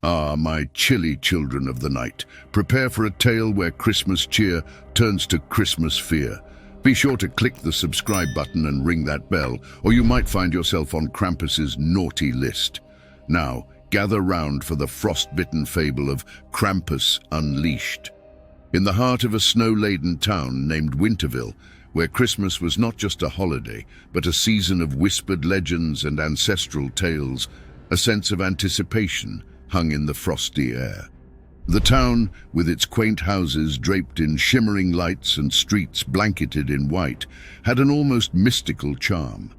Ah, my chilly children of the night, prepare for a tale where Christmas cheer turns to Christmas fear. Be sure to click the subscribe button and ring that bell, or you might find yourself on Krampus's naughty list. Now, gather round for the frost-bitten fable of Krampus Unleashed. In the heart of a snow-laden town named Winterville, where Christmas was not just a holiday, but a season of whispered legends and ancestral tales, a sense of anticipation hung in the frosty air. The town, with its quaint houses draped in shimmering lights and streets blanketed in white, had an almost mystical charm.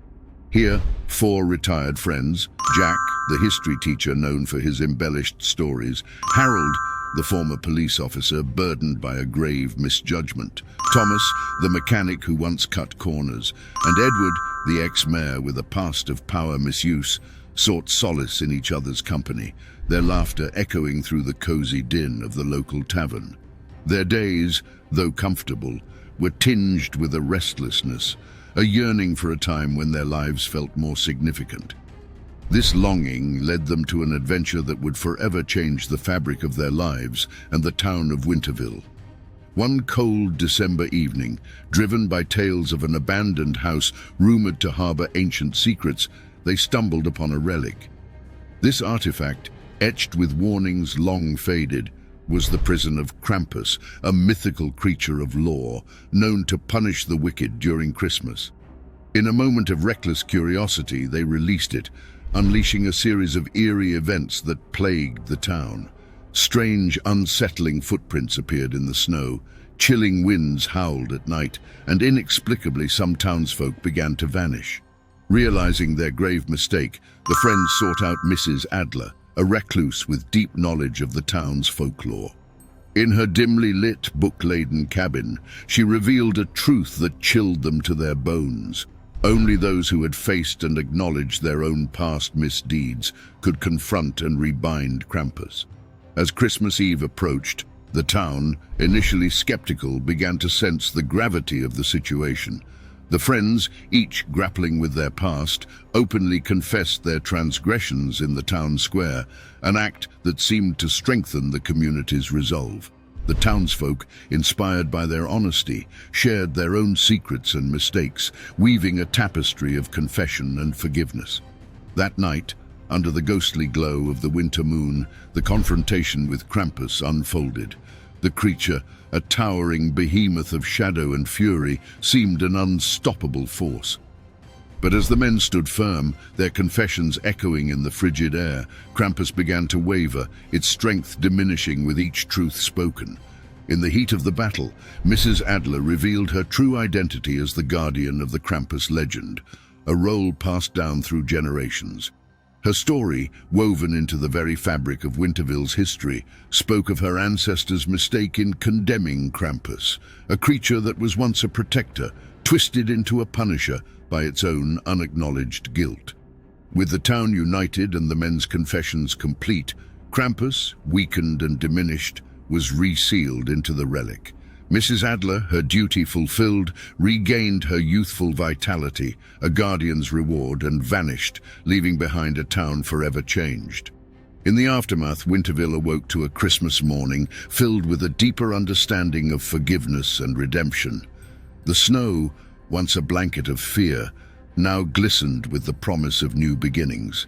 Here, four retired friends, Jack, the history teacher known for his embellished stories, Harold, the former police officer burdened by a grave misjudgment, Thomas, the mechanic who once cut corners, and Edward, the ex-mayor with a past of power misuse, sought solace in each other's company, their laughter echoing through the cozy din of the local tavern. Their days, though comfortable, were tinged with a restlessness, a yearning for a time when their lives felt more significant. This longing led them to an adventure that would forever change the fabric of their lives and the town of Winterville. One cold December evening, driven by tales of an abandoned house rumored to harbor ancient secrets, they stumbled upon a relic. This artifact, etched with warnings long faded, was the prison of Krampus, a mythical creature of law, known to punish the wicked during Christmas. In a moment of reckless curiosity, they released it, unleashing a series of eerie events that plagued the town. Strange, unsettling footprints appeared in the snow, chilling winds howled at night, and inexplicably some townsfolk began to vanish. Realizing their grave mistake, the friends sought out Mrs. Adler, a recluse with deep knowledge of the town's folklore. In her dimly lit, book-laden cabin, she revealed a truth that chilled them to their bones. Only those who had faced and acknowledged their own past misdeeds could confront and rebind Krampus. As Christmas Eve approached, the town, initially skeptical, began to sense the gravity of the situation. The friends, each grappling with their past, openly confessed their transgressions in the town square, an act that seemed to strengthen the community's resolve. The townsfolk, inspired by their honesty, shared their own secrets and mistakes, weaving a tapestry of confession and forgiveness. That night, under the ghostly glow of the winter moon, the confrontation with Krampus unfolded. The creature, a towering behemoth of shadow and fury, seemed an unstoppable force. But as the men stood firm, their confessions echoing in the frigid air, Krampus began to waver, its strength diminishing with each truth spoken. In the heat of the battle, Mrs. Adler revealed her true identity as the guardian of the Krampus legend, a role passed down through generations. Her story, woven into the very fabric of Winterville's history, spoke of her ancestors' mistake in condemning Krampus, a creature that was once a protector, twisted into a punisher by its own unacknowledged guilt. With the town united and the men's confessions complete, Krampus, weakened and diminished, was resealed into the relic. Mrs. Adler, her duty fulfilled, regained her youthful vitality, a guardian's reward, and vanished, leaving behind a town forever changed. In the aftermath, Winterville awoke to a Christmas morning filled with a deeper understanding of forgiveness and redemption. The snow, once a blanket of fear, now glistened with the promise of new beginnings.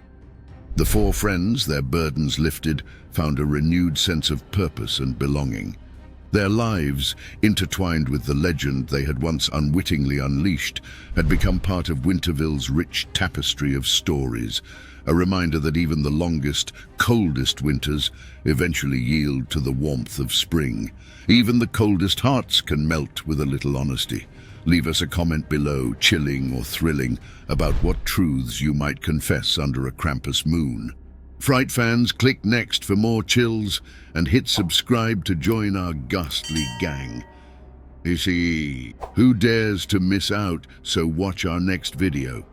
The four friends, their burdens lifted, found a renewed sense of purpose and belonging. Their lives, intertwined with the legend they had once unwittingly unleashed, had become part of Winterville's rich tapestry of stories, a reminder that even the longest, coldest winters eventually yield to the warmth of spring. Even the coldest hearts can melt with a little honesty. Leave us a comment below, chilling or thrilling, about what truths you might confess under a Krampus moon. Fright fans, click next for more chills and hit subscribe to join our ghastly gang. You see, who dares to miss out, so watch our next video.